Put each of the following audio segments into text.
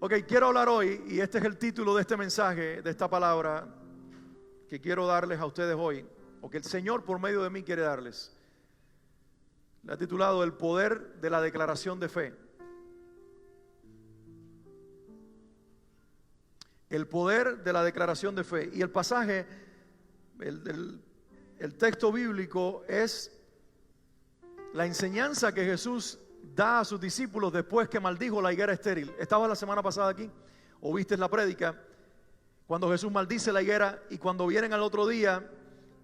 Ok, quiero hablar hoy, y este es el título de este mensaje, de esta palabra que quiero darles a ustedes hoy, o que el Señor por medio de mí quiere darles. Le he titulado El poder de la declaración de fe. El poder de la declaración de fe. Y el pasaje, el texto bíblico es la enseñanza que Jesús da a sus discípulos después que maldijo la higuera estéril. ¿Estabas la semana pasada aquí? ¿O viste la prédica? Cuando Jesús maldice la higuera, y cuando vienen al otro día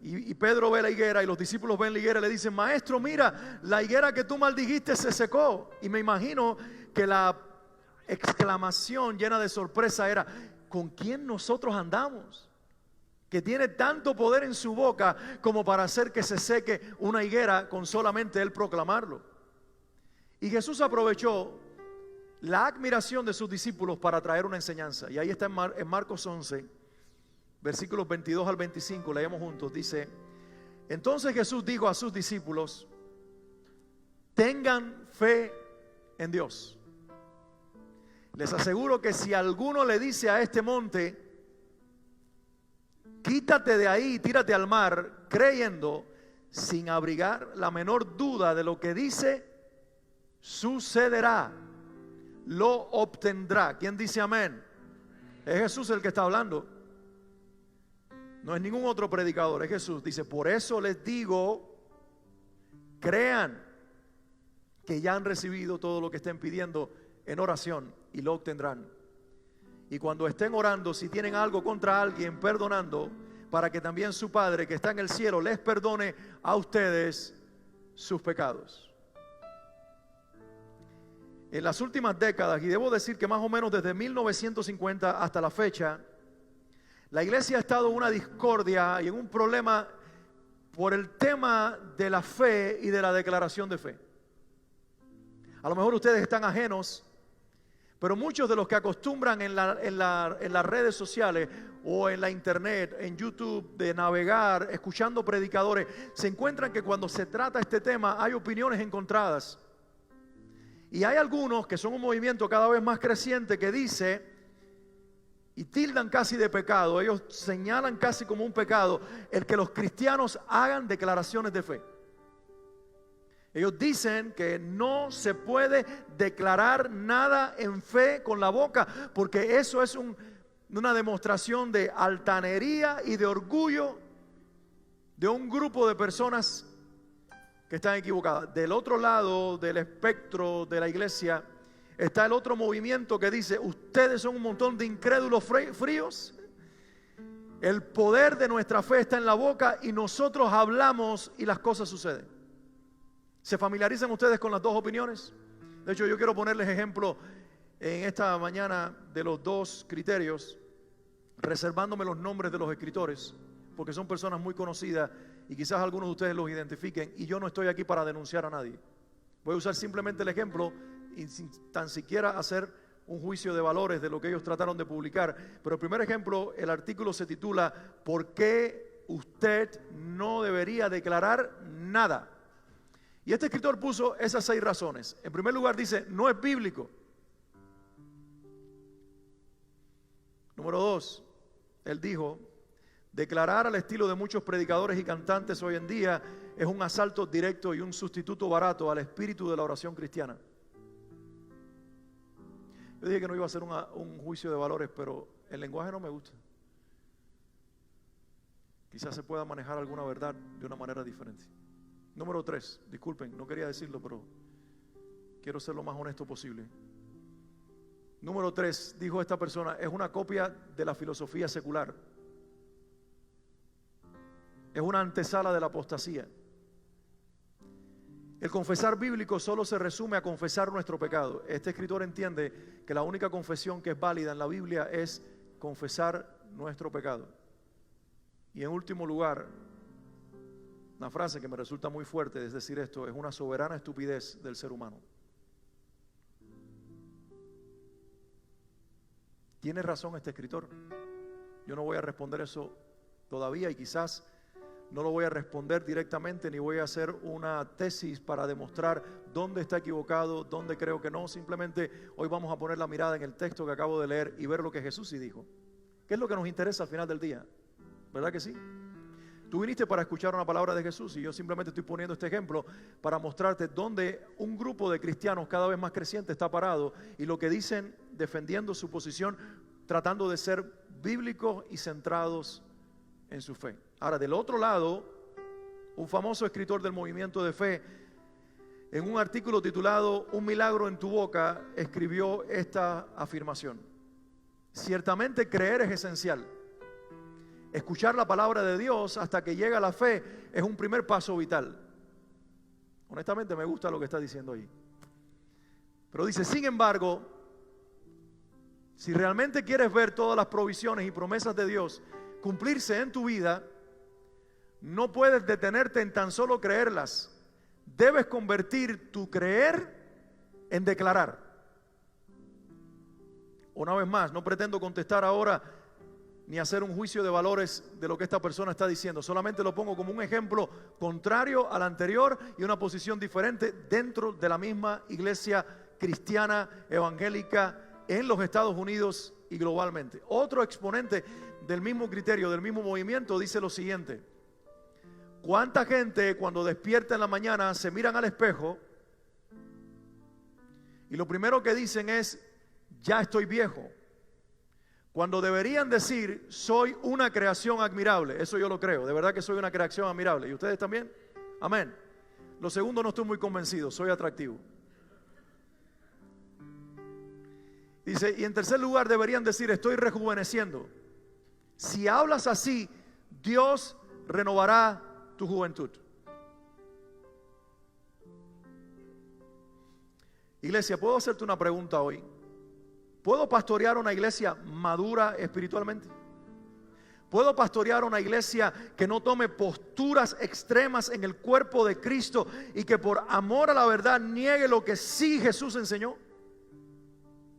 y Pedro ve la higuera y los discípulos ven la higuera, le dicen: maestro, mira, la higuera que tú maldijiste se secó. Y me imagino que la exclamación llena de sorpresa era: ¿con quién nosotros andamos? Que tiene tanto poder en su boca como para hacer que se seque una higuera con solamente él proclamarlo. Y Jesús aprovechó la admiración de sus discípulos para traer una enseñanza. Y ahí está en Marcos 11, versículos 22 al 25, leemos juntos. Dice: entonces Jesús dijo a sus discípulos: tengan fe en Dios. Les aseguro que si alguno le dice a este monte: quítate de ahí y tírate al mar, creyendo, sin abrigar la menor duda de lo que dice, sucederá, lo obtendrá. ¿Quién dice amén? Es Jesús el que está hablando. No es ningún otro predicador, es Jesús. Dice: por eso les digo, crean que ya han recibido todo lo que estén pidiendo en oración y lo obtendrán. Y cuando estén orando, si tienen algo contra alguien, perdonando, para que también su Padre que está en el cielo les perdone a ustedes sus pecados. En las últimas décadas, y debo decir que más o menos desde 1950 hasta la fecha, la iglesia ha estado en una discordia y en un problema por el tema de la fe y de la declaración de fe. A lo mejor ustedes están ajenos, pero muchos de los que acostumbran en las redes sociales o en la internet, en YouTube, de navegar, escuchando predicadores, se encuentran que cuando se trata este tema hay opiniones encontradas. Y hay algunos que son un movimiento cada vez más creciente que dice, y tildan casi de pecado, ellos señalan casi como un pecado, el que los cristianos hagan declaraciones de fe. Ellos dicen que no se puede declarar nada en fe con la boca, porque eso es una demostración de altanería y de orgullo de un grupo de personas que están equivocadas. Del otro lado del espectro de la iglesia está el otro movimiento que dice: ustedes son un montón de incrédulos fríos. El poder de nuestra fe está en la boca y nosotros hablamos y las cosas suceden. ¿Se familiarizan ustedes con las dos opiniones? De hecho, yo quiero ponerles ejemplo en esta mañana de los dos criterios, reservándome los nombres de los escritores, porque son personas muy conocidas y quizás algunos de ustedes los identifiquen, y yo no estoy aquí para denunciar a nadie. Voy a usar simplemente el ejemplo y sin tan siquiera hacer un juicio de valores de lo que ellos trataron de publicar. Pero el primer ejemplo, el artículo se titula ¿por qué usted no debería declarar nada? Y este escritor puso esas 6 razones. En primer lugar dice: no es bíblico. Número 2, él dijo: declarar al estilo de muchos predicadores y cantantes hoy en día es un asalto directo y un sustituto barato al espíritu de la oración cristiana. Yo dije que no iba a hacer un juicio de valores, pero el lenguaje no me gusta. Quizás se pueda manejar alguna verdad de una manera diferente. Número 3, disculpen, no quería decirlo, pero quiero ser lo más honesto posible. Número 3, dijo esta persona, es una copia de la filosofía secular. Es una antesala de la apostasía. El confesar bíblico solo se resume a confesar nuestro pecado. Este escritor entiende que la única confesión que es válida en la Biblia es confesar nuestro pecado. Y en último lugar, una frase que me resulta muy fuerte es decir esto: es una soberana estupidez del ser humano. ¿Tiene razón este escritor? Yo no voy a responder eso todavía, y quizás No lo voy a responder directamente, ni voy a hacer una tesis para demostrar dónde está equivocado, dónde creo que no. Simplemente hoy vamos a poner la mirada en el texto que acabo de leer y ver lo que Jesús sí dijo. ¿Qué es lo que nos interesa al final del día? ¿Verdad que sí? Tú viniste para escuchar una palabra de Jesús y yo simplemente estoy poniendo este ejemplo para mostrarte dónde un grupo de cristianos cada vez más creciente está parado y lo que dicen defendiendo su posición, tratando de ser bíblicos y centrados en su fe. Ahora, del otro lado, un famoso escritor del movimiento de fe, en un artículo titulado Un milagro en tu boca, escribió esta afirmación: ciertamente creer es esencial. Escuchar la palabra de Dios hasta que llega la fe es un primer paso vital. Honestamente me gusta lo que está diciendo ahí. Pero dice, sin embargo, si realmente quieres ver todas las provisiones y promesas de Dios cumplirse en tu vida, no puedes detenerte en tan solo creerlas. Debes convertir tu creer en declarar. Una vez más, no pretendo contestar ahora ni hacer un juicio de valores de lo que esta persona está diciendo. Solamente lo pongo como un ejemplo contrario al anterior y una posición diferente dentro de la misma iglesia cristiana evangélica en los Estados Unidos y globalmente. Otro exponente del mismo criterio, del mismo movimiento, dice lo siguiente: ¿cuánta gente cuando despierta en la mañana se miran al espejo y lo primero que dicen es, ya estoy viejo? Cuando deberían decir, soy una creación admirable. Eso yo lo creo, de verdad que soy una creación admirable. ¿Y ustedes también? Amén. Lo segundo no estoy muy convencido, soy atractivo. Dice, y en tercer lugar deberían decir, estoy rejuveneciendo. Si hablas así, Dios renovará tu juventud. Iglesia, ¿puedo hacerte una pregunta hoy? ¿Puedo pastorear una iglesia madura espiritualmente? ¿Puedo pastorear una iglesia que no tome posturas extremas en el cuerpo de Cristo y que por amor a la verdad niegue lo que sí Jesús enseñó?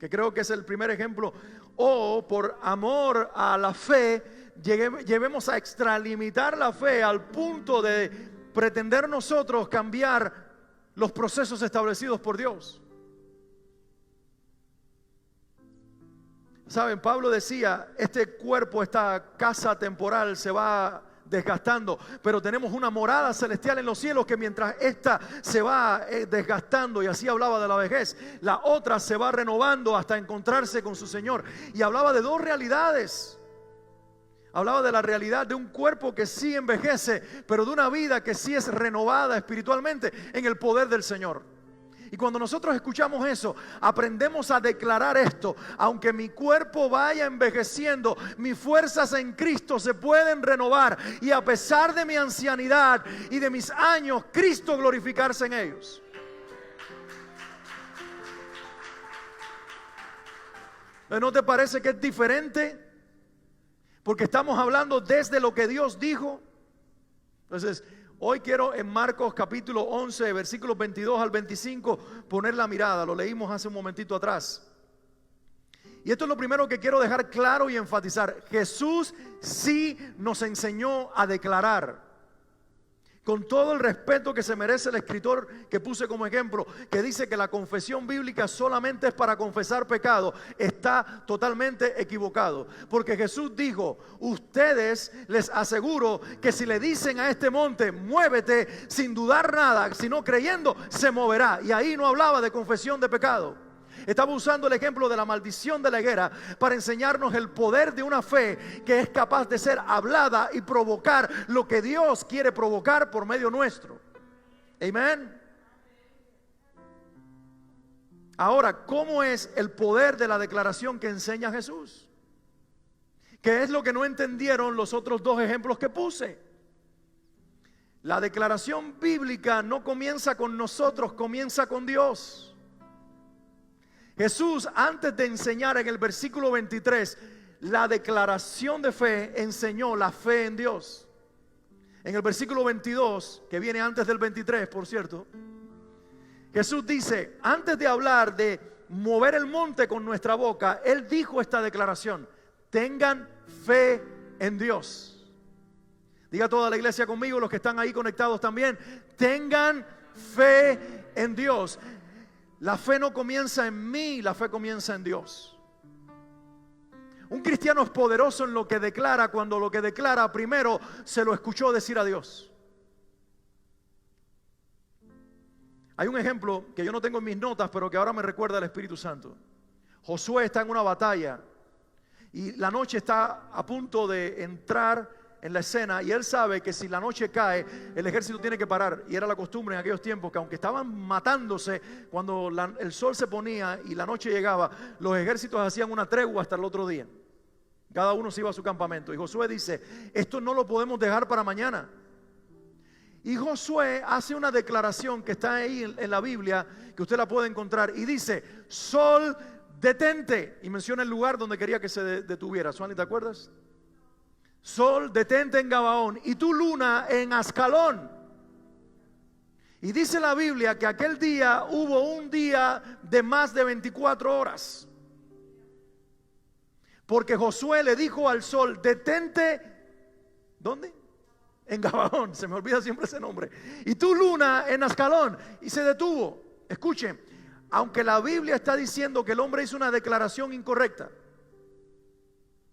Que creo que es el primer ejemplo. O por amor a la fe, llevemos a extralimitar la fe al punto de pretender nosotros cambiar los procesos establecidos por Dios. Saben, Pablo decía, este cuerpo, esta casa temporal se va desgastando, pero tenemos una morada celestial en los cielos que mientras esta se va desgastando, y así hablaba de la vejez, la otra se va renovando hasta encontrarse con su Señor. Y hablaba de dos realidades. Hablaba de la realidad de un cuerpo que sí envejece, pero de una vida que sí es renovada espiritualmente en el poder del Señor. Y cuando nosotros escuchamos eso, aprendemos a declarar esto: aunque mi cuerpo vaya envejeciendo, mis fuerzas en Cristo se pueden renovar, y a pesar de mi ancianidad y de mis años, Cristo glorificarse en ellos. ¿No te parece que es diferente? Porque estamos hablando desde lo que Dios dijo. Entonces, hoy quiero en Marcos capítulo 11, versículos 22 al 25, poner la mirada. Lo leímos hace un momentito atrás. Y esto es lo primero que quiero dejar claro y enfatizar. Jesús sí nos enseñó a declarar. Con todo el respeto que se merece el escritor que puse como ejemplo, que dice que la confesión bíblica solamente es para confesar pecado, está totalmente equivocado. Porque Jesús dijo, ustedes, les aseguro que si le dicen a este monte, muévete, sin dudar nada, sino creyendo, se moverá. Y ahí no hablaba de confesión de pecado. Estaba usando el ejemplo de la maldición de la higuera para enseñarnos el poder de una fe que es capaz de ser hablada y provocar lo que Dios quiere provocar por medio nuestro. Amén. Ahora, ¿cómo es el poder de la declaración que enseña Jesús? ¿Qué es lo que no entendieron los otros dos ejemplos que puse? La declaración bíblica no comienza con nosotros, comienza con Dios. Jesús, antes de enseñar en el versículo 23 la declaración de fe, enseñó la fe en Dios. En el versículo 22, que viene antes del 23, por cierto, Jesús dice, antes de hablar de mover el monte con nuestra boca, Él dijo esta declaración: tengan fe en Dios. Diga toda la iglesia conmigo, los que están ahí conectados también. Tengan fe en Dios. La fe no comienza en mí, la fe comienza en Dios. Un cristiano es poderoso en lo que declara cuando lo que declara primero se lo escuchó decir a Dios. Hay un ejemplo que yo no tengo en mis notas, pero que ahora me recuerda el Espíritu Santo. Josué está en una batalla y la noche está a punto de entrar en la escena, y él sabe que si la noche cae, el ejército tiene que parar. Y era la costumbre en aquellos tiempos que aunque estaban matándose, cuando el sol se ponía y la noche llegaba, los ejércitos hacían una tregua hasta el otro día. Cada uno se iba a su campamento. Y Josué dice, esto no lo podemos dejar para mañana. Y Josué hace una declaración que está ahí en la Biblia, que usted la puede encontrar, y dice, sol, detente. Y menciona el lugar donde quería que se detuviera. Suani, ¿te acuerdas? Sol, detente en Gabaón, y tu luna en Ascalón. Y dice la Biblia que aquel día hubo un día de más de 24 horas. Porque Josué le dijo al sol, detente, ¿dónde? En Gabaón, se me olvida siempre ese nombre. Y tu luna en Ascalón, y se detuvo. Escuchen, aunque la Biblia está diciendo que el hombre hizo una declaración incorrecta,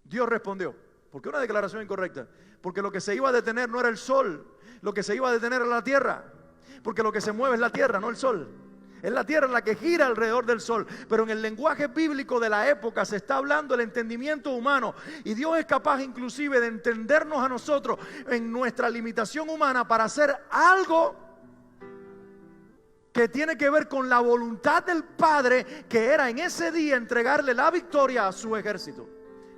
Dios respondió. ¿Por qué una declaración incorrecta? Porque lo que se iba a detener no era el sol, lo que se iba a detener era la tierra. Porque lo que se mueve es la tierra, no el sol. Es la tierra la que gira alrededor del sol. Pero en el lenguaje bíblico de la época se está hablando el entendimiento humano. Y Dios es capaz inclusive de entendernos a nosotros en nuestra limitación humana para hacer algo que tiene que ver con la voluntad del Padre, que era en ese día entregarle la victoria a su ejército.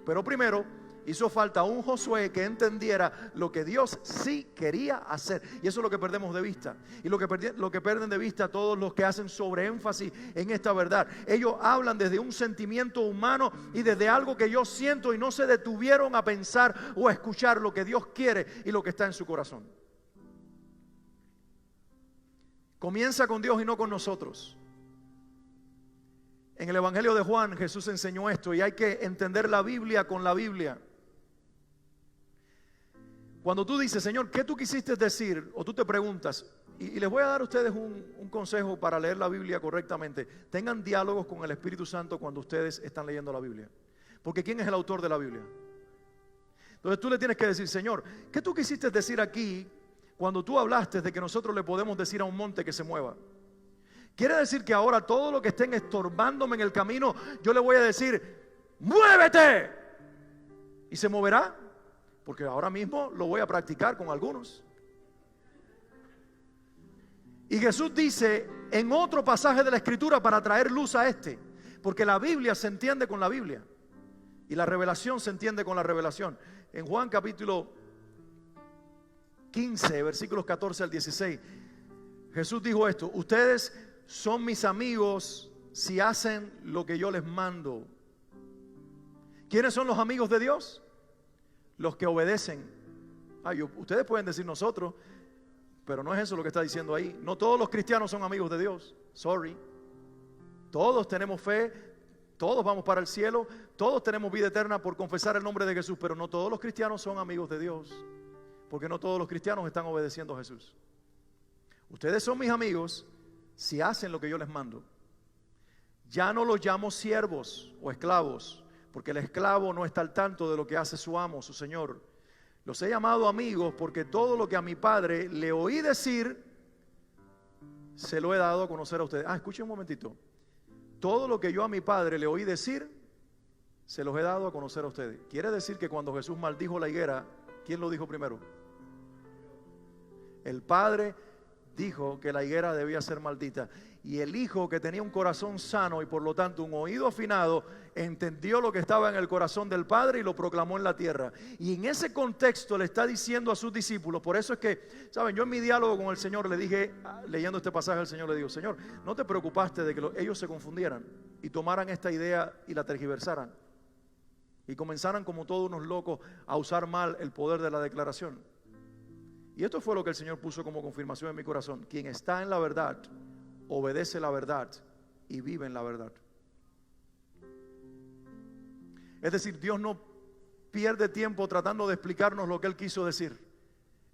Pero primero hizo falta un Josué que entendiera lo que Dios sí quería hacer. Y eso es lo que perdemos de vista. Y lo que pierden de vista todos los que hacen sobreénfasis en esta verdad. Ellos hablan desde un sentimiento humano y desde algo que yo siento, y no se detuvieron a pensar o a escuchar lo que Dios quiere y lo que está en su corazón. Comienza con Dios y no con nosotros. En el Evangelio de Juan Jesús enseñó esto, y hay que entender la Biblia con la Biblia. Cuando tú dices, Señor, ¿qué tú quisiste decir? O tú te preguntas, y les voy a dar a ustedes un consejo para leer la Biblia correctamente. Tengan diálogos con el Espíritu Santo cuando ustedes están leyendo la Biblia. Porque ¿quién es el autor de la Biblia? Entonces tú le tienes que decir, Señor, ¿qué tú quisiste decir aquí cuando tú hablaste de que nosotros le podemos decir a un monte que se mueva? Quiere decir que ahora todo lo que estén estorbándome en el camino, yo le voy a decir, ¡muévete! ¿Y se moverá? Porque ahora mismo lo voy a practicar con algunos. Y Jesús dice en otro pasaje de la Escritura para traer luz a este, porque la Biblia se entiende con la Biblia y la revelación se entiende con la revelación. En Juan capítulo 15, versículos 14 al 16, Jesús dijo esto: ustedes son mis amigos si hacen lo que yo les mando. ¿Quiénes son los amigos de Dios? Los que obedecen. Ustedes pueden decir nosotros, pero no es eso lo que está diciendo ahí. No todos los cristianos son amigos de Dios. Sorry. Todos tenemos fe, todos vamos para el cielo, todos tenemos vida eterna por confesar el nombre de Jesús, pero no todos los cristianos son amigos de Dios, porque no todos los cristianos están obedeciendo a Jesús. Ustedes son mis amigos si hacen lo que yo les mando. Ya no los llamo siervos o esclavos, porque el esclavo no está al tanto de lo que hace su amo, su señor. Los he llamado amigos porque todo lo que a mi Padre le oí decir, se lo he dado a conocer a ustedes. Escuchen un momentito. Todo lo que yo a mi Padre le oí decir, se los he dado a conocer a ustedes. Quiere decir que cuando Jesús maldijo la higuera, ¿quién lo dijo primero? El Padre dijo que la higuera debía ser maldita, y el Hijo, que tenía un corazón sano y por lo tanto un oído afinado, entendió lo que estaba en el corazón del Padre y lo proclamó en la tierra. Y en ese contexto le está diciendo a sus discípulos. Por eso es que, saben, yo en mi diálogo con el Señor le dije, leyendo este pasaje al Señor, le digo: Señor, no te preocupaste de que ellos se confundieran y tomaran esta idea y la tergiversaran y comenzaran como todos unos locos a usar mal el poder de la declaración. Y esto fue lo que el Señor puso como confirmación en mi corazón: quien está en la verdad, obedece la verdad y vive en la verdad. Es decir, Dios no pierde tiempo tratando de explicarnos lo que Él quiso decir.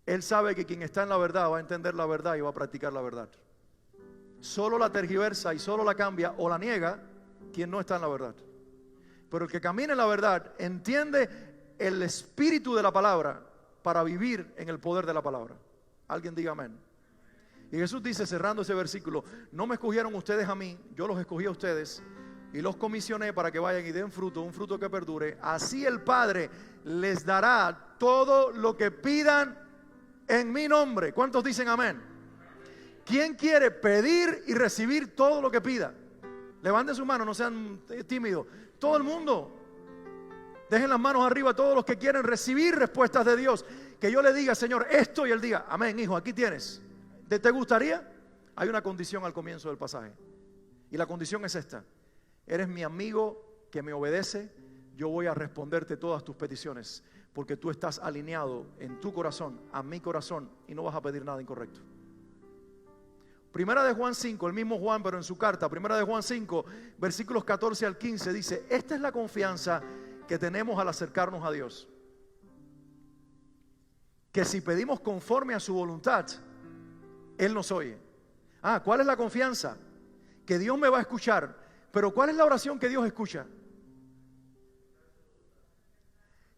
Él sabe que quien está en la verdad va a entender la verdad y va a practicar la verdad. Solo la tergiversa y solo la cambia o la niega quien no está en la verdad. Pero el que camina en la verdad entiende el espíritu de la palabra para vivir en el poder de la palabra. Alguien diga amén. Y Jesús dice, cerrando ese versículo, no me escogieron ustedes a mí, yo los escogí a ustedes y los comisioné para que vayan y den fruto, un fruto que perdure. Así el Padre les dará todo lo que pidan en mi nombre. ¿Cuántos dicen amén? ¿Quién quiere pedir y recibir todo lo que pida? Levanten su mano, no sean tímidos. Todo el mundo. Dejen las manos arriba todos los que quieren recibir respuestas de Dios. Que yo le diga, Señor, esto, y Él diga, amén, hijo, aquí tienes. ¿Te gustaría? Hay una condición al comienzo del pasaje. Y la condición es esta. Eres mi amigo que me obedece. Yo voy a responderte todas tus peticiones. Porque tú estás alineado en tu corazón, a mi corazón, y no vas a pedir nada incorrecto. Primera de Juan 5, el mismo Juan, pero en su carta, Primera de Juan 5, versículos 14 al 15, dice, esta es la confianza que tenemos al acercarnos a Dios. Que si pedimos conforme a su voluntad, Él nos oye. ¿Cuál es la confianza? Que Dios me va a escuchar. Pero ¿cuál es la oración que Dios escucha?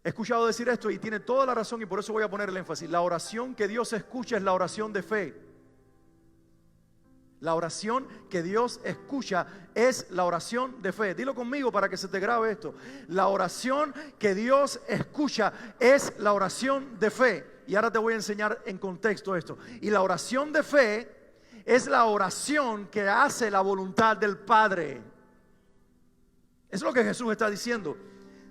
He escuchado decir esto y tiene toda la razón, y por eso voy a poner el énfasis. La oración que Dios escucha es la oración de fe. La oración que Dios escucha es la oración de fe. Dilo conmigo para que se te grabe esto. La oración que Dios escucha es la oración de fe. Y ahora te voy a enseñar en contexto esto. Y la oración de fe es la oración que hace la voluntad del Padre. Eso es lo que Jesús está diciendo.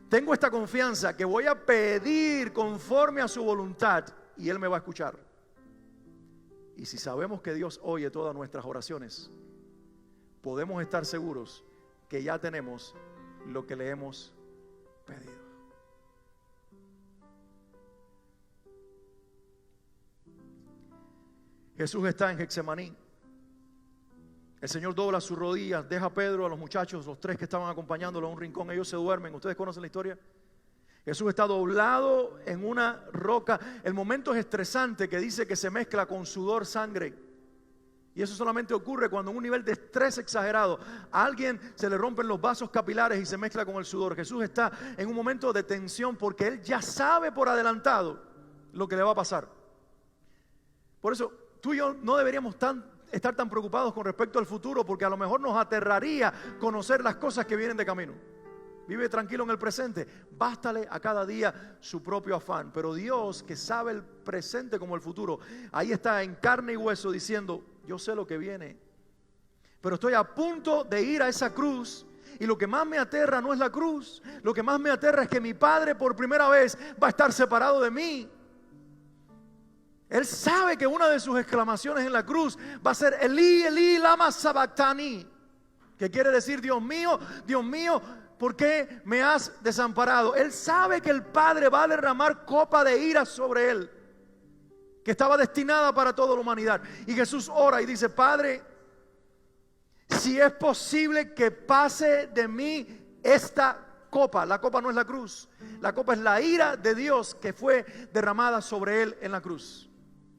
Tengo esta confianza que voy a pedir conforme a su voluntad y Él me va a escuchar. Y si sabemos que Dios oye todas nuestras oraciones, podemos estar seguros que ya tenemos lo que le hemos pedido. Jesús está en Getsemaní. El Señor dobla sus rodillas, deja a Pedro, a los muchachos, los tres que estaban acompañándolo a un rincón. Ellos se duermen. ¿Ustedes conocen la historia? Jesús está doblado en una roca. El momento es estresante, que dice que se mezcla con sudor, sangre. Y eso solamente ocurre cuando en un nivel de estrés exagerado a alguien se le rompen los vasos capilares y se mezcla con el sudor. Jesús está en un momento de tensión porque Él ya sabe por adelantado lo que le va a pasar. Por eso tú y yo no deberíamos estar tan preocupados con respecto al futuro, porque a lo mejor nos aterraría conocer las cosas que vienen de camino. Vive tranquilo en el presente. Bástale a cada día su propio afán. Pero Dios, que sabe el presente como el futuro, ahí está en carne y hueso diciendo, yo sé lo que viene, pero estoy a punto de ir a esa cruz. Y lo que más me aterra no es la cruz. Lo que más me aterra es que mi Padre por primera vez va a estar separado de mí. Él sabe que una de sus exclamaciones en la cruz va a ser Elí, Elí, lama sabactani, que quiere decir, Dios mío, ¿por qué me has desamparado? Él sabe que el Padre va a derramar copa de ira sobre él, que estaba destinada para toda la humanidad. Y Jesús ora y dice, Padre, si es posible que pase de mí esta copa. La copa no es la cruz. La copa es la ira de Dios que fue derramada sobre él en la cruz,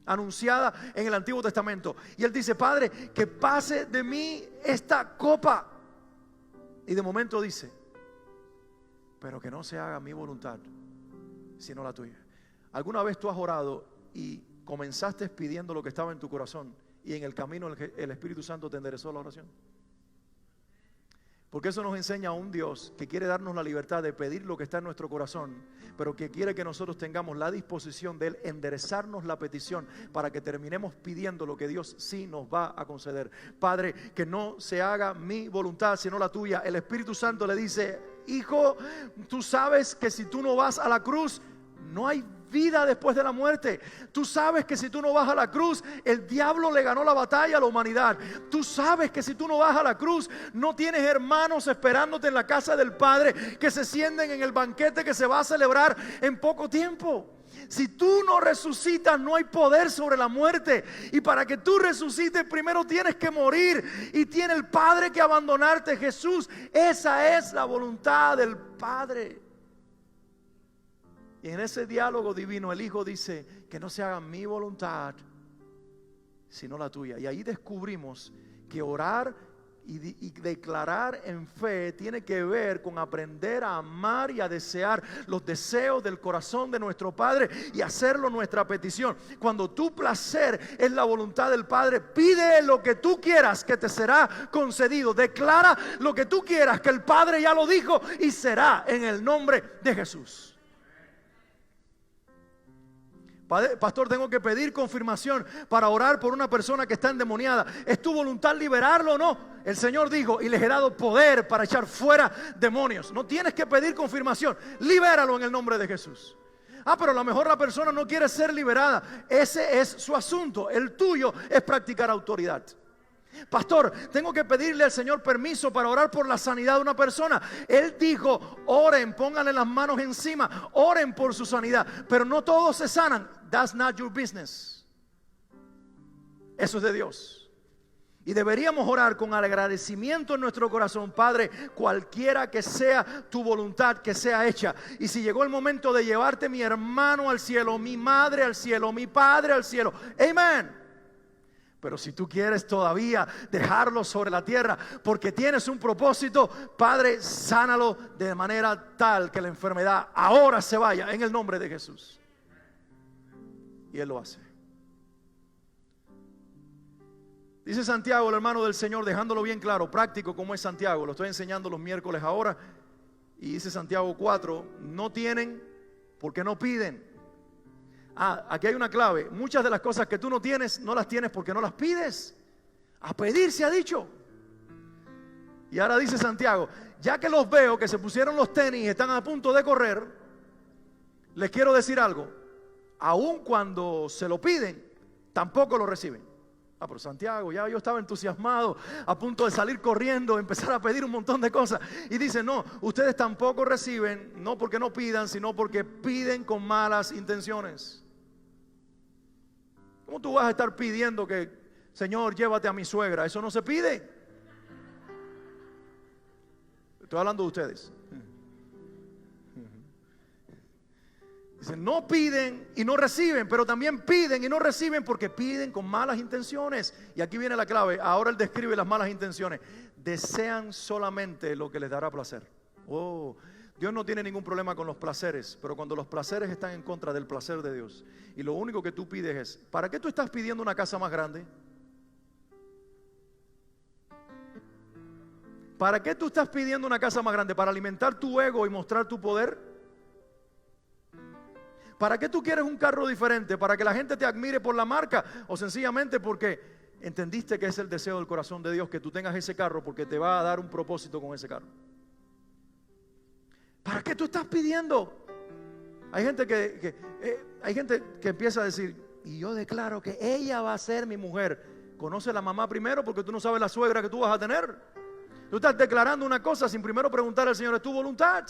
anunciada en el Antiguo Testamento. Y él dice, Padre, que pase de mí esta copa. Y de momento dice, pero que no se haga mi voluntad, sino la tuya. ¿Alguna vez tú has orado y comenzaste pidiendo lo que estaba en tu corazón y en el camino el Espíritu Santo te enderezó la oración? Porque eso nos enseña a un Dios que quiere darnos la libertad de pedir lo que está en nuestro corazón, pero que quiere que nosotros tengamos la disposición de Él enderezarnos la petición para que terminemos pidiendo lo que Dios sí nos va a conceder. Padre, que no se haga mi voluntad sino la tuya. El Espíritu Santo le dice, hijo, tú sabes que si tú no vas a la cruz, no hay vida después de la muerte. Tú sabes que si tú no vas a la cruz, el diablo le ganó la batalla a la humanidad. Tú sabes que si tú no vas a la cruz, no tienes hermanos esperándote en la casa del Padre que se sienten en el banquete que se va a celebrar en poco tiempo. Si tú no resucitas, no hay poder sobre la muerte. Y para que tú resucites, primero tienes que morir. Y tiene el Padre que abandonarte. Jesús, esa es la voluntad del Padre. Y en ese diálogo divino el Hijo dice que no se haga mi voluntad, sino la tuya. Y ahí descubrimos que orar y declarar en fe tiene que ver con aprender a amar y a desear los deseos del corazón de nuestro Padre y hacerlo nuestra petición. Cuando tu placer es la voluntad del Padre, pide lo que tú quieras que te será concedido. Declara lo que tú quieras que el Padre ya lo dijo y será en el nombre de Jesús. Pastor, tengo que pedir confirmación para orar por una persona que está endemoniada. ¿Es tu voluntad liberarlo o no? El Señor dijo, y les he dado poder para echar fuera demonios. No tienes que pedir confirmación, libéralo en el nombre de Jesús. Pero a lo mejor la persona no quiere ser liberada. Ese es su asunto. El tuyo es practicar autoridad. Pastor, tengo que pedirle al Señor permiso para orar por la sanidad de una persona. Él dijo, oren, pónganle las manos encima, oren por su sanidad. Pero no todos se sanan. That's not your business. Eso es de Dios. Y deberíamos orar con agradecimiento en nuestro corazón. Padre, cualquiera que sea tu voluntad, que sea hecha. Y si llegó el momento de llevarte mi hermano al cielo, mi madre al cielo, mi padre al cielo, amén. Pero si tú quieres todavía dejarlo sobre la tierra porque tienes un propósito, Padre, sánalo de manera tal que la enfermedad ahora se vaya en el nombre de Jesús. Y Él lo hace. Dice Santiago, el hermano del Señor, dejándolo bien claro, práctico como es Santiago. Lo estoy enseñando los miércoles ahora. Y dice Santiago 4, no tienen porque no piden. Aquí hay una clave. Muchas de las cosas que tú no tienes, no las tienes porque no las pides. A pedir se ha dicho. Y ahora dice Santiago, ya que los veo que se pusieron los tenis y están a punto de correr, les quiero decir algo. Aun cuando se lo piden, tampoco lo reciben. Pero Santiago, ya yo estaba entusiasmado, a punto de salir corriendo, empezar a pedir un montón de cosas. Y dice, no, ustedes tampoco reciben, no porque no pidan, sino porque piden con malas intenciones. ¿Cómo tú vas a estar pidiendo que, Señor, llévate a mi suegra? Eso no se pide. Estoy hablando de ustedes. Dicen, no piden y no reciben, pero también piden y no reciben porque piden con malas intenciones. Y aquí viene la clave. Ahora Él describe las malas intenciones. Desean solamente lo que les dará placer. Dios no tiene ningún problema con los placeres, pero cuando los placeres están en contra del placer de Dios y lo único que tú pides es, ¿para qué tú estás pidiendo una casa más grande? ¿Para qué tú estás pidiendo una casa más grande? ¿Para alimentar tu ego y mostrar tu poder? ¿Para qué tú quieres un carro diferente? ¿Para que la gente te admire por la marca? ¿O sencillamente porque entendiste que es el deseo del corazón de Dios que tú tengas ese carro porque te va a dar un propósito con ese carro? ¿Para qué tú estás pidiendo? Hay gente que empieza a decir, y yo declaro que ella va a ser mi mujer. Conoce a la mamá primero porque tú no sabes la suegra que tú vas a tener. Tú estás declarando una cosa sin primero preguntar al Señor, ¿es tu voluntad?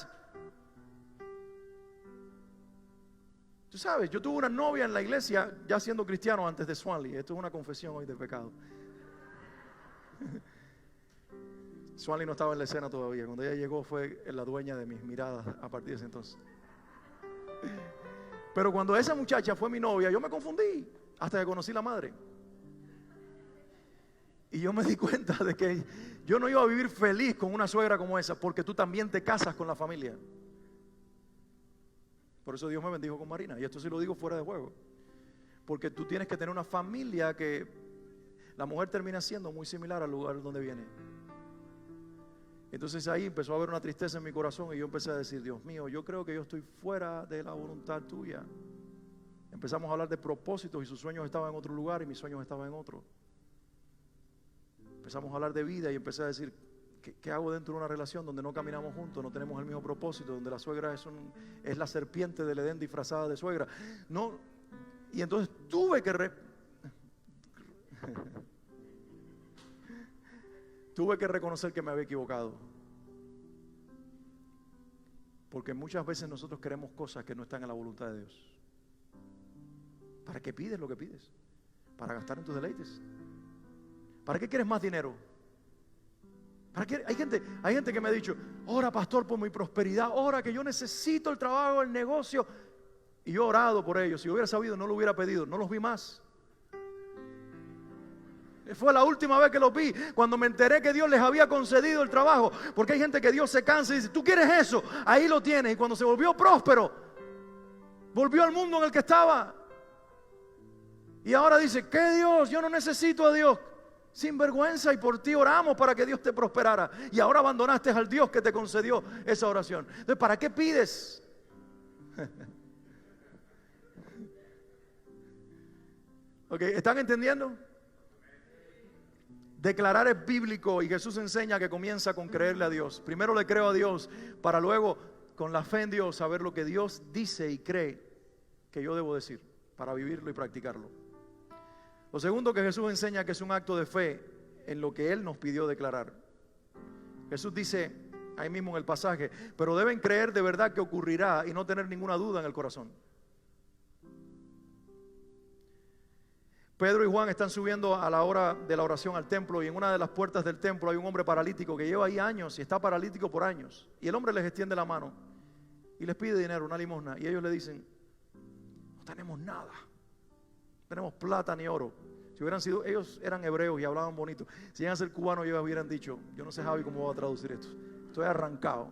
Tú sabes, yo tuve una novia en la iglesia ya siendo cristiano antes de Swanley. Esto es una confesión hoy de pecado. Swanley no estaba en la escena todavía. Cuando ella llegó fue la dueña de mis miradas a partir de ese entonces. Pero cuando esa muchacha fue mi novia, yo me confundí hasta que conocí la madre. Y yo me di cuenta de que yo no iba a vivir feliz con una suegra como esa, porque tú también te casas con la familia. Por eso Dios me bendijo con Marina. Y esto sí lo digo fuera de juego. Porque tú tienes que tener una familia que la mujer termina siendo muy similar al lugar donde viene. Entonces ahí empezó a haber una tristeza en mi corazón y yo empecé a decir, Dios mío, yo creo que yo estoy fuera de la voluntad tuya. Empezamos a hablar de propósitos y sus sueños estaban en otro lugar y mis sueños estaban en otro. Empezamos a hablar de vida y empecé a decir, ¿qué hago dentro de una relación donde no caminamos juntos, no tenemos el mismo propósito, donde la suegra es la serpiente del Edén disfrazada de suegra? No, y entonces tuve que reconocer que me había equivocado. Porque muchas veces nosotros queremos cosas que no están en la voluntad de Dios. ¿Para qué pides lo que pides? ¿Para gastar en tus deleites? ¿Para qué quieres más dinero? ¿Para qué? Hay gente que me ha dicho, ora pastor por mi prosperidad, ora que yo necesito el trabajo, el negocio. Y yo he orado por ellos. Si hubiera sabido, no lo hubiera pedido. No los vi más. Fue la última vez que los vi, cuando me enteré que Dios les había concedido el trabajo. Porque hay gente que Dios se cansa y dice, tú quieres eso, ahí lo tienes. Y cuando se volvió próspero, volvió al mundo en el que estaba. Y ahora dice, ¿qué Dios? Yo no necesito a Dios. Sin vergüenza, y por ti oramos para que Dios te prosperara. Y ahora abandonaste al Dios que te concedió esa oración. Entonces, ¿para qué pides? Ok, ¿están entendiendo? Declarar es bíblico y Jesús enseña que comienza con creerle a Dios. Primero le creo a Dios para luego, con la fe en Dios, saber lo que Dios dice y cree que yo debo decir para vivirlo y practicarlo. Lo segundo que Jesús enseña que es un acto de fe en lo que Él nos pidió declarar. Jesús dice ahí mismo en el pasaje, pero deben creer de verdad que ocurrirá y no tener ninguna duda en el corazón. Pedro y Juan están subiendo a la hora de la oración al templo y en una de las puertas del templo hay un hombre paralítico que lleva ahí años y está paralítico por años. Y el hombre les extiende la mano y les pide dinero, una limosna. Y ellos le dicen, no tenemos nada, no tenemos plata ni oro. Si hubieran sido, ellos eran hebreos y hablaban bonito. Si iban a ser cubanos, ellos hubieran dicho, yo no sé, Javi, cómo voy a traducir esto. Estoy arrancado.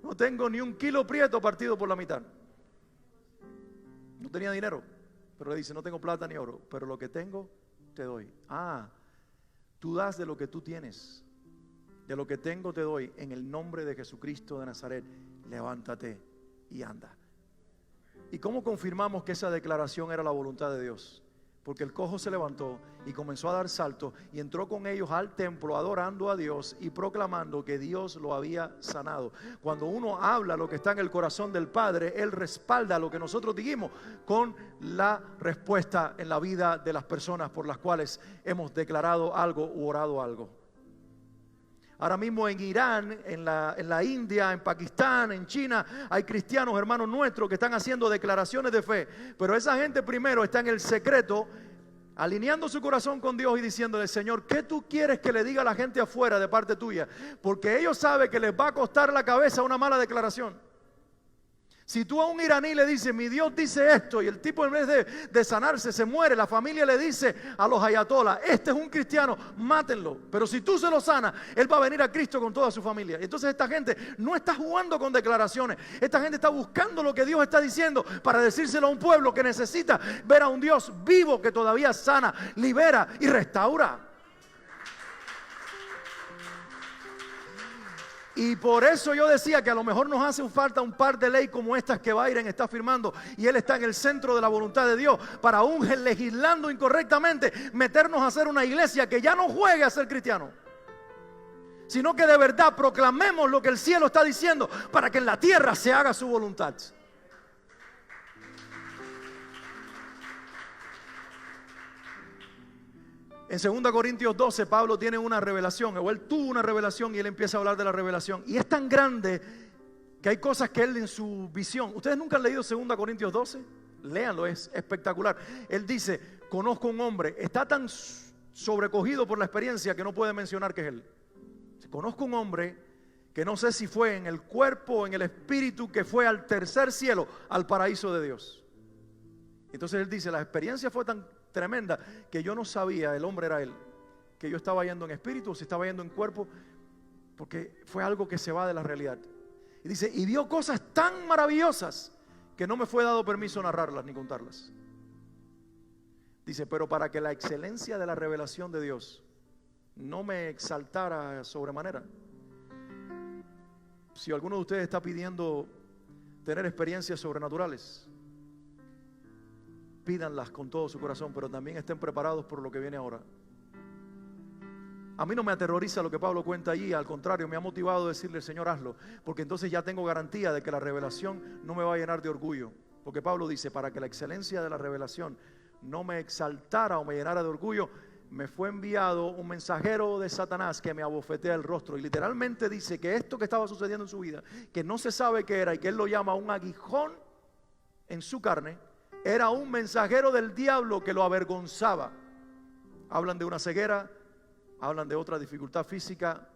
No tengo ni un kilo prieto partido por la mitad. No tenía dinero, pero le dice, no tengo plata ni oro, pero lo que tengo te doy. Tú das de lo que tú tienes. De lo que tengo te doy. En el nombre de Jesucristo de Nazaret, levántate y anda. ¿Y cómo confirmamos que esa declaración era la voluntad de Dios? Porque el cojo se levantó y comenzó a dar saltos y entró con ellos al templo adorando a Dios y proclamando que Dios lo había sanado. Cuando uno habla lo que está en el corazón del Padre, Él respalda lo que nosotros dijimos con la respuesta en la vida de las personas por las cuales hemos declarado algo u orado algo. Ahora mismo en Irán, en la India, en Pakistán, en China, hay cristianos, hermanos nuestros, que están haciendo declaraciones de fe. Pero esa gente primero está en el secreto, alineando su corazón con Dios y diciéndole, Señor, ¿qué tú quieres que le diga a la gente afuera de parte tuya? Porque ellos saben que les va a costar la cabeza una mala declaración. Si tú a un iraní le dices, mi Dios dice esto, y el tipo en vez de sanarse se muere, la familia le dice a los ayatolás, este es un cristiano, mátenlo. Pero si tú se lo sanas, él va a venir a Cristo con toda su familia. Entonces esta gente no está jugando con declaraciones. Esta gente está buscando lo que Dios está diciendo para decírselo a un pueblo que necesita ver a un Dios vivo que todavía sana, libera y restaura. Y por eso yo decía que a lo mejor nos hace falta un par de leyes como estas que Byron está firmando y él está en el centro de la voluntad de Dios para aún legislando incorrectamente meternos a hacer una iglesia que ya no juegue a ser cristiano, sino que de verdad proclamemos lo que el cielo está diciendo para que en la tierra se haga su voluntad. En 2 Corintios 12, Pablo tiene una revelación, o él tuvo una revelación y él empieza a hablar de la revelación. Y es tan grande que hay cosas que él en su visión. ¿Ustedes nunca han leído 2 Corintios 12? Léanlo, es espectacular. Él dice, conozco un hombre, está tan sobrecogido por la experiencia que no puede mencionar que es él. Conozco un hombre que no sé si fue en el cuerpo o en el espíritu, que fue al tercer cielo, al paraíso de Dios. Entonces él dice, la experiencia fue tan tremenda que yo no sabía, el hombre era él, que yo estaba yendo en espíritu o si estaba yendo en cuerpo, porque fue algo que se va de la realidad. Y dice, y vio cosas tan maravillosas que no me fue dado permiso narrarlas ni contarlas. Dice, pero para que la excelencia de la revelación de Dios no me exaltara sobremanera. Si alguno de ustedes está pidiendo tener experiencias sobrenaturales, pídanlas con todo su corazón, pero también estén preparados por lo que viene ahora. A mí no me aterroriza lo que Pablo cuenta allí, al contrario, me ha motivado a decirle, Señor, hazlo, porque entonces ya tengo garantía de que la revelación no me va a llenar de orgullo, porque Pablo dice, para que la excelencia de la revelación no me exaltara o me llenara de orgullo, me fue enviado un mensajero de Satanás que me abofetea el rostro. Y literalmente dice que esto que estaba sucediendo en su vida, que no se sabe qué era y que él lo llama un aguijón en su carne, era un mensajero del diablo que lo avergonzaba. Hablan de una ceguera, hablan de otra dificultad física,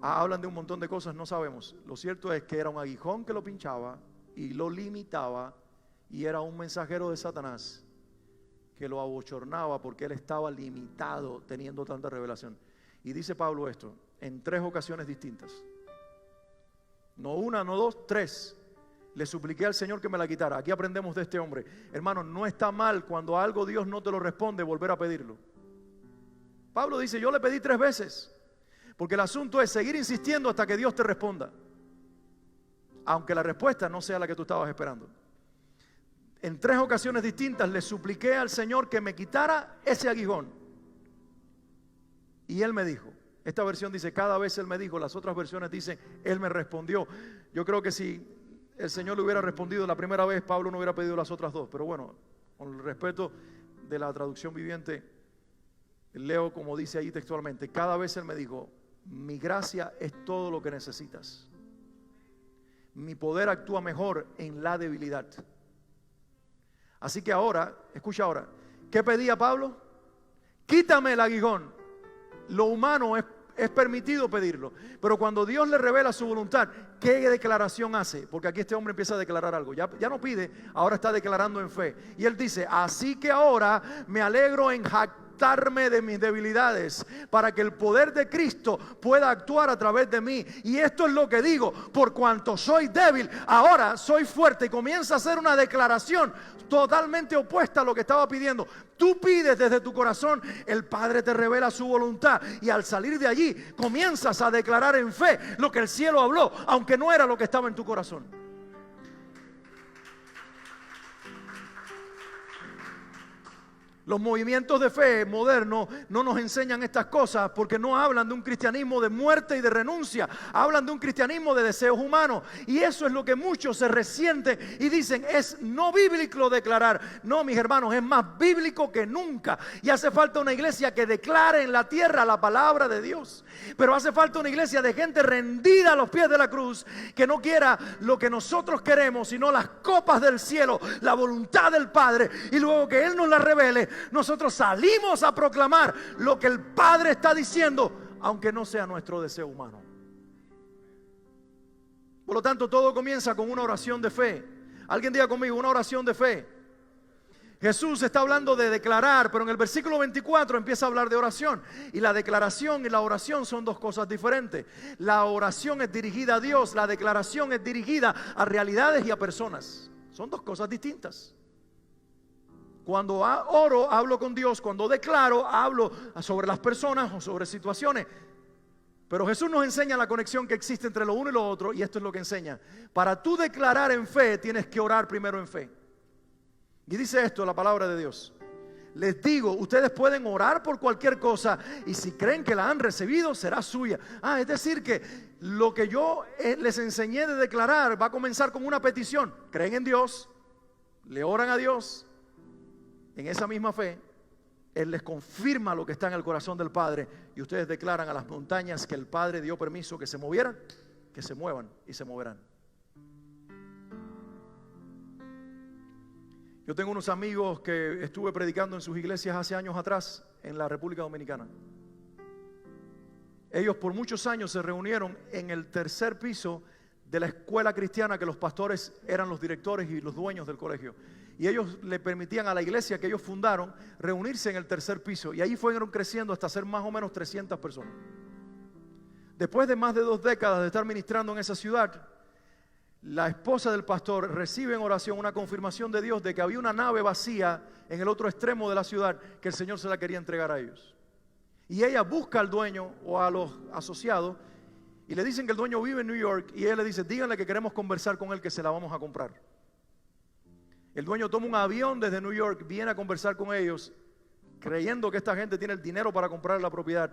hablan de un montón de cosas, no sabemos. Lo cierto es que era un aguijón que lo pinchaba y lo limitaba, y era un mensajero de Satanás que lo abochornaba porque él estaba limitado teniendo tanta revelación. Y dice Pablo esto en 3 ocasiones distintas. No una, no dos, 3. Le supliqué al Señor que me la quitara. Aquí aprendemos de este hombre. Hermano, no está mal cuando algo Dios no te lo responde volver a pedirlo. Pablo dice, yo le pedí 3 veces. Porque el asunto es seguir insistiendo hasta que Dios te responda, aunque la respuesta no sea la que tú estabas esperando. En 3 ocasiones distintas le supliqué al Señor que me quitara ese aguijón. Y Él me dijo. Esta versión dice, cada vez Él me dijo. Las otras versiones dicen, Él me respondió. Yo creo que si el Señor le hubiera respondido la primera vez, Pablo no hubiera pedido las otras 2. Pero bueno, con el respeto de la traducción viviente, leo como dice ahí textualmente. Cada vez Él me dijo, mi gracia es todo lo que necesitas. Mi poder actúa mejor en la debilidad. Así que ahora, escucha ahora, ¿qué pedía Pablo? Quítame el aguijón. Lo humano es permitido pedirlo, pero cuando Dios le revela su voluntad, ¿qué declaración hace? Porque aquí este hombre empieza a declarar algo. Ya no pide, ahora está declarando en fe. Y él dice, así que ahora me alegro en jactarme de mis debilidades, para que el poder de Cristo pueda actuar a través de mí. Y esto es lo que digo, por cuanto soy débil, ahora soy fuerte. Y comienza a hacer una declaración totalmente opuesta a lo que estaba pidiendo. Tú pides desde tu corazón, el Padre te revela su voluntad, y al salir de allí comienzas a declarar en fe lo que el cielo habló, aunque no era lo que estaba en tu corazón. Los movimientos de fe modernos no nos enseñan estas cosas porque no hablan de un cristianismo de muerte y de renuncia. Hablan de un cristianismo de deseos humanos. Y eso es lo que muchos se resienten y dicen, es no bíblico declarar. No, mis hermanos, es más bíblico que nunca. Y hace falta una iglesia que declare en la tierra la palabra de Dios. Pero hace falta una iglesia de gente rendida a los pies de la cruz, que no quiera lo que nosotros queremos, sino las copas del cielo, la voluntad del Padre. Y luego que Él nos la revele, nosotros salimos a proclamar lo que el Padre está diciendo, aunque no sea nuestro deseo humano. Por lo tanto, todo comienza con una oración de fe. Alguien diga conmigo, una oración de fe. Jesús está hablando de declarar, pero en el versículo 24 empieza a hablar de oración. Y la declaración y la oración son 2 cosas diferentes. La oración es dirigida a Dios, la declaración es dirigida a realidades y a personas. Son 2 cosas distintas. Cuando oro, hablo con Dios. Cuando declaro, hablo sobre las personas o sobre situaciones. Pero Jesús nos enseña la conexión que existe entre lo uno y lo otro, y esto es lo que enseña. Para tú declarar en fe, tienes que orar primero en fe. Y dice esto la palabra de Dios. Les digo, ustedes pueden orar por cualquier cosa, y si creen que la han recibido, será suya. Es decir que lo que yo les enseñé de declarar va a comenzar con una petición. Creen en Dios, le oran a Dios. En esa misma fe, Él les confirma lo que está en el corazón del Padre, y ustedes declaran a las montañas que el Padre dio permiso que se movieran, que se muevan, y se moverán. Yo tengo unos amigos que estuve predicando en sus iglesias hace años atrás en la República Dominicana. Ellos por muchos años se reunieron en el 3er piso de la escuela cristiana, que los pastores eran los directores y los dueños del colegio. Y ellos le permitían a la iglesia que ellos fundaron reunirse en el 3er piso. Y ahí fueron creciendo hasta ser más o menos 300 personas. Después de más de 2 décadas de estar ministrando en esa ciudad, la esposa del pastor recibe en oración una confirmación de Dios de que había una nave vacía en el otro extremo de la ciudad, que el Señor se la quería entregar a ellos. Y ella busca al dueño o a los asociados, y le dicen que el dueño vive en New York, y ella le dice, díganle que queremos conversar con él, que se la vamos a comprar. El dueño toma un avión desde New York, viene a conversar con ellos, creyendo que esta gente tiene el dinero para comprar la propiedad,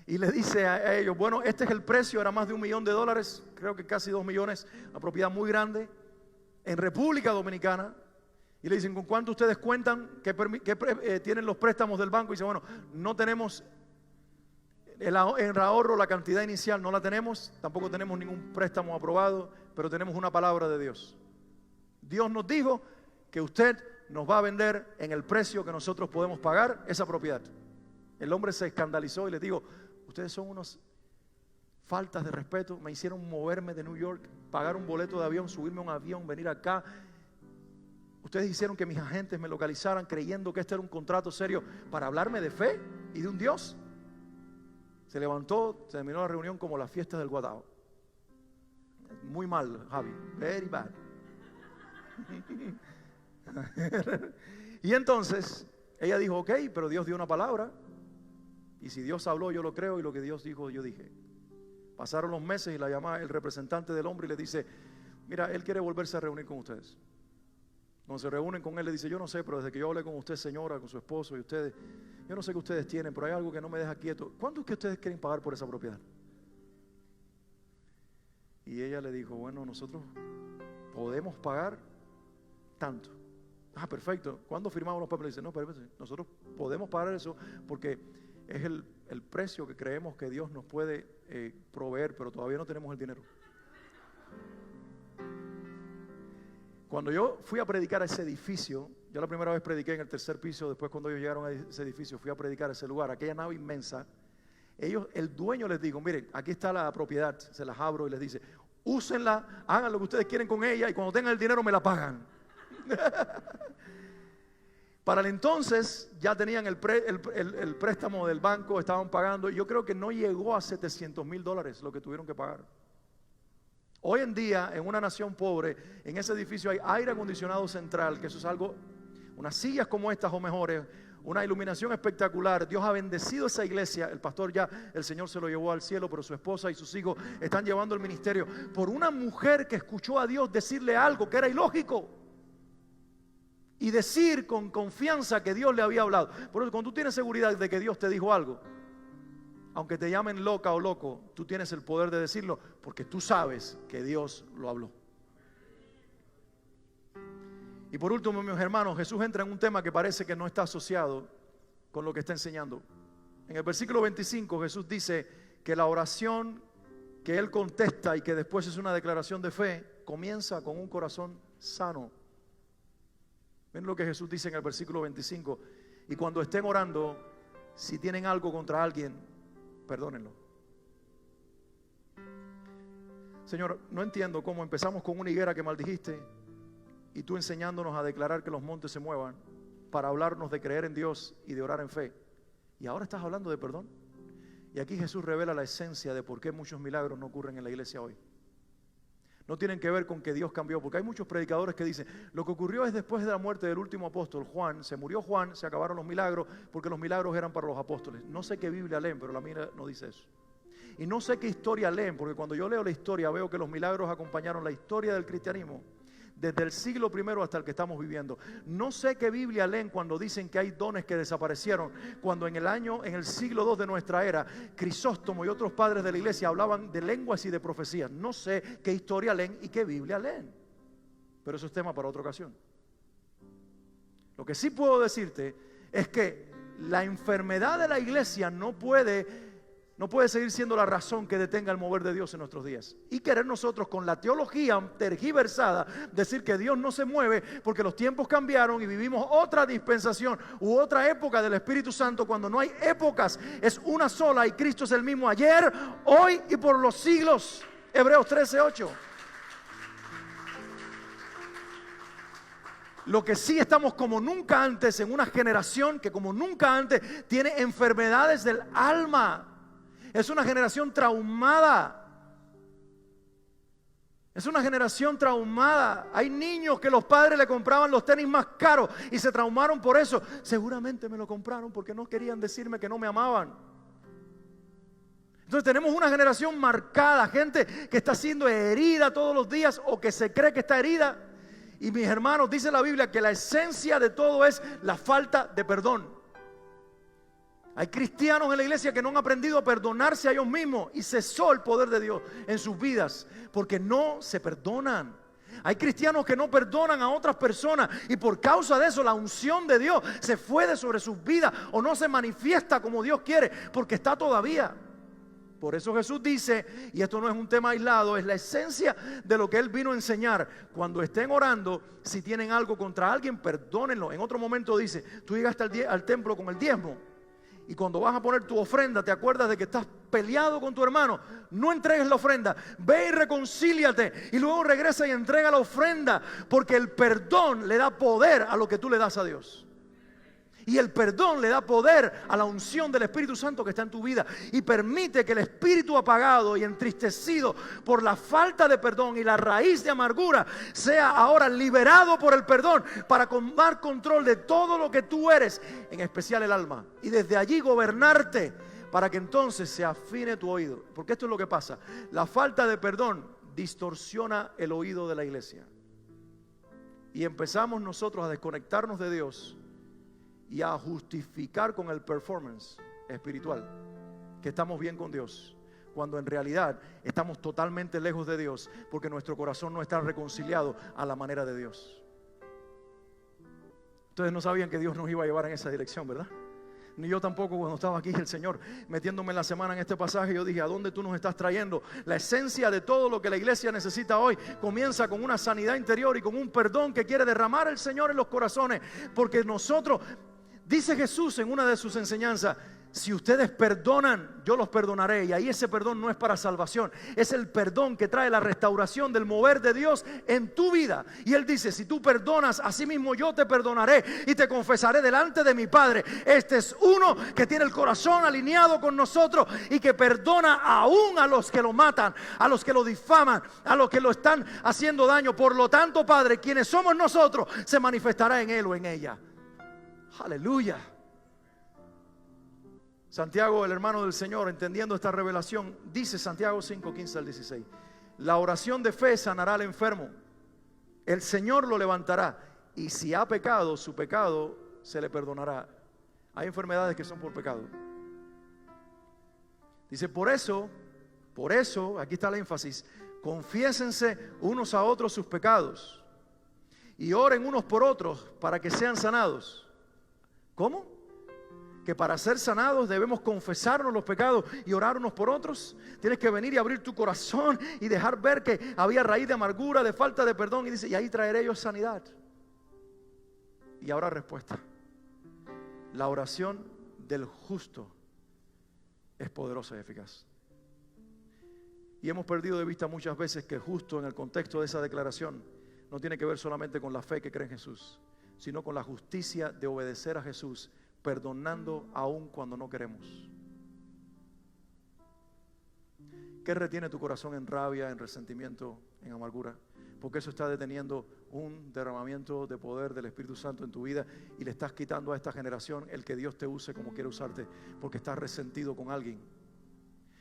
y le dice a ellos, bueno, este es el precio, era más de $1 millón, creo que casi 2 millones, una propiedad muy grande, en República Dominicana. Y le dicen, ¿con cuánto ustedes cuentan que tienen los préstamos del banco? Y dice, bueno, no tenemos el ahorro, la cantidad inicial no la tenemos, tampoco tenemos ningún préstamo aprobado, pero tenemos una palabra de Dios. Dios nos dijo que usted nos va a vender en el precio que nosotros podemos pagar esa propiedad. El hombre se escandalizó y le dijo, Ustedes son unos faltas de respeto. Me hicieron moverme de New York, pagar un boleto de avión, subirme a un avión, venir acá. Ustedes hicieron que mis agentes me localizaran creyendo que este era un contrato serio para hablarme de fe y de un Dios. Se levantó, se terminó la reunión como las fiestas del Guatao. Muy mal, Javi. Very bad. Y entonces ella dijo, ok, pero Dios dio una palabra. Y si Dios habló, yo lo creo. Y lo que Dios dijo, yo dije. Pasaron los meses y la llama el representante del hombre y le dice, mira, él quiere volverse a reunir con ustedes. Cuando se reúnen con él, le dice, yo no sé, pero desde que yo hablé con usted, señora, con su esposo y ustedes, yo no sé qué ustedes tienen, pero hay algo que no me deja quieto. ¿Cuánto es que ustedes quieren pagar por esa propiedad? Y ella le dijo, bueno, nosotros podemos pagar tanto. Ah, perfecto. ¿Cuándo firmamos los papeles? Dice, no, pero nosotros podemos pagar eso porque es el precio que creemos que Dios nos puede proveer, pero todavía no tenemos el dinero. Cuando yo fui a predicar a ese edificio, yo la primera vez prediqué en el tercer piso, después cuando ellos llegaron a ese edificio, fui a predicar a ese lugar, aquella nave inmensa. El dueño les dijo, miren, aquí está la propiedad, se las abro y les dice, úsenla, hagan lo que ustedes quieren con ella y cuando tengan el dinero me la pagan. Para el entonces ya tenían el préstamo del banco, estaban pagando, y yo creo que no llegó a $700,000 lo que tuvieron que pagar. Hoy en día, en una nación pobre, en ese edificio hay aire acondicionado central, que eso es algo, unas sillas como estas o mejores, una iluminación espectacular. Dios ha bendecido esa iglesia. El pastor ya, el Señor se lo llevó al cielo, pero su esposa y sus hijos están llevando el ministerio por una mujer que escuchó a Dios decirle algo que era ilógico y decir con confianza que Dios le había hablado. Por eso, cuando tú tienes seguridad de que Dios te dijo algo, aunque te llamen loca o loco, tú tienes el poder de decirlo porque tú sabes que Dios lo habló. Y por último, mis hermanos, Jesús entra en un tema que parece que no está asociado con lo que está enseñando. En el versículo 25 Jesús dice que la oración que Él contesta y que después es una declaración de fe, comienza con un corazón sano. Ven lo que Jesús dice en el versículo 25. Y cuando estén orando, si tienen algo contra alguien, perdónenlo. Señor, no entiendo cómo empezamos con una higuera que maldijiste y tú enseñándonos a declarar que los montes se muevan para hablarnos de creer en Dios y de orar en fe. Y ahora estás hablando de perdón. Y aquí Jesús revela la esencia de por qué muchos milagros no ocurren en la iglesia hoy. No tienen que ver con que Dios cambió, porque hay muchos predicadores que dicen, lo que ocurrió es después de la muerte del último apóstol, Juan, se murió Juan, se acabaron los milagros, porque los milagros eran para los apóstoles. No sé qué Biblia leen, pero la mía no dice eso. Y no sé qué historia leen, porque cuando yo leo la historia veo que los milagros acompañaron la historia del cristianismo desde el siglo I hasta el que estamos viviendo. No sé qué Biblia leen cuando dicen que hay dones que desaparecieron, cuando en el siglo II de nuestra era, Crisóstomo y otros padres de la iglesia hablaban de lenguas y de profecías. No sé qué historia leen y qué Biblia leen, pero eso es tema para otra ocasión. Lo que sí puedo decirte es que la enfermedad de la iglesia no puede seguir siendo la razón que detenga el mover de Dios en nuestros días. Y querer nosotros con la teología tergiversada decir que Dios no se mueve porque los tiempos cambiaron y vivimos otra dispensación u otra época del Espíritu Santo, cuando no hay épocas, es una sola y Cristo es el mismo ayer, hoy y por los siglos. Hebreos 13:8. Lo que sí estamos como nunca antes en una generación que como nunca antes tiene enfermedades del alma. Es una generación traumada. Es una generación traumada. Hay niños que los padres le compraban los tenis más caros y se traumaron por eso. Seguramente me lo compraron porque no querían decirme que no me amaban. Entonces tenemos una generación marcada, gente que está siendo herida todos los días o que se cree que está herida. Y mis hermanos, dice la Biblia que la esencia de todo es la falta de perdón. Hay cristianos en la iglesia que no han aprendido a perdonarse a ellos mismos y cesó el poder de Dios en sus vidas porque no se perdonan. Hay cristianos que no perdonan a otras personas y por causa de eso la unción de Dios se fue de sobre sus vidas o no se manifiesta como Dios quiere porque está todavía. Por eso Jesús dice, y esto no es un tema aislado, es la esencia de lo que Él vino a enseñar. Cuando estén orando, si tienen algo contra alguien, perdónenlo. En otro momento dice, tú llegaste al templo con el diezmo Y cuando vas a poner tu ofrenda, te acuerdas de que estás peleado con tu hermano. No entregues la ofrenda. Ve y reconcíliate. Y luego regresa y entrega la ofrenda. Porque el perdón le da poder a lo que tú le das a Dios. Y el perdón le da poder a la unción del Espíritu Santo que está en tu vida. Y permite que el espíritu apagado y entristecido por la falta de perdón y la raíz de amargura sea ahora liberado por el perdón para tomar control de todo lo que tú eres, en especial el alma. Y desde allí gobernarte para que entonces se afine tu oído. Porque esto es lo que pasa. La falta de perdón distorsiona el oído de la iglesia. Y empezamos nosotros a desconectarnos de Dios y a justificar con el performance espiritual que estamos bien con Dios, cuando en realidad estamos totalmente lejos de Dios, porque nuestro corazón no está reconciliado a la manera de Dios. Ustedes no sabían que Dios nos iba a llevar en esa dirección, ¿verdad? Ni yo tampoco. Cuando estaba aquí el Señor metiéndome en la semana en este pasaje, yo dije: ¿a dónde tú nos estás trayendo? La esencia de todo lo que la iglesia necesita hoy comienza con una sanidad interior y con un perdón que quiere derramar el Señor en los corazones, porque nosotros, dice Jesús en una de sus enseñanzas: si ustedes perdonan, yo los perdonaré. Y ahí ese perdón no es para salvación, es el perdón que trae la restauración del mover de Dios en tu vida. Y Él dice: si tú perdonas, así mismo yo te perdonaré y te confesaré delante de mi Padre. Este es uno que tiene el corazón alineado con nosotros y que perdona aún a los que lo matan, a los que lo difaman, a los que lo están haciendo daño. Por lo tanto, Padre, quienes somos nosotros, se manifestará en él o en ella. Aleluya. Santiago, el hermano del Señor, entendiendo esta revelación, dice Santiago 5, 15 al 16: la oración de fe sanará al enfermo, el Señor lo levantará, y si ha pecado, su pecado se le perdonará. Hay enfermedades que son por pecado. Dice: por eso, aquí está el énfasis: confiésense unos a otros sus pecados y oren unos por otros para que sean sanados. ¿Cómo? Que para ser sanados debemos confesarnos los pecados y orar unos por otros. Tienes que venir y abrir tu corazón y dejar ver que había raíz de amargura, de falta de perdón. Y dice: y ahí traeré yo sanidad. Y ahora respuesta: la oración del justo es poderosa y eficaz. Y hemos perdido de vista muchas veces que justo, en el contexto de esa declaración, no tiene que ver solamente con la fe que cree en Jesús, sino con la justicia de obedecer a Jesús, perdonando aún cuando no queremos. ¿Qué retiene tu corazón en rabia, en resentimiento, en amargura? Porque eso está deteniendo un derramamiento de poder del Espíritu Santo en tu vida, y le estás quitando a esta generación el que Dios te use como quiere usarte, porque estás resentido con alguien.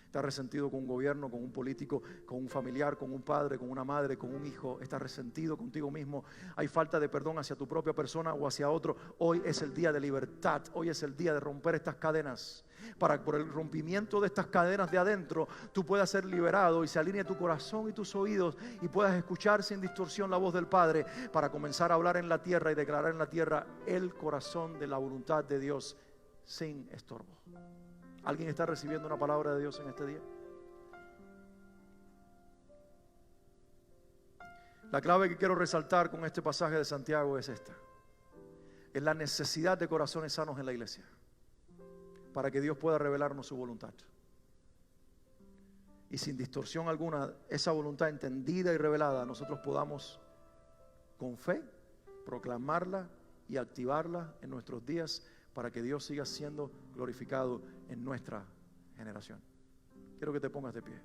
Estás resentido con un gobierno, con un político, con un familiar, con un padre, con una madre, con un hijo. Estás resentido contigo mismo. Hay falta de perdón hacia tu propia persona o hacia otro. Hoy es el día de libertad. Hoy es el día de romper estas cadenas. Para que por el rompimiento de estas cadenas de adentro tú puedas ser liberado y se alinee tu corazón y tus oídos y puedas escuchar sin distorsión la voz del Padre, para comenzar a hablar en la tierra y declarar en la tierra el corazón de la voluntad de Dios sin estorbo. ¿Alguien está recibiendo una palabra de Dios en este día? La clave que quiero resaltar con este pasaje de Santiago es esta: es la necesidad de corazones sanos en la iglesia, para que Dios pueda revelarnos su voluntad. Y sin distorsión alguna, esa voluntad entendida y revelada, nosotros podamos con fe proclamarla y activarla en nuestros días, para que Dios siga siendo glorificado en nuestra generación. Quiero que te pongas de pie.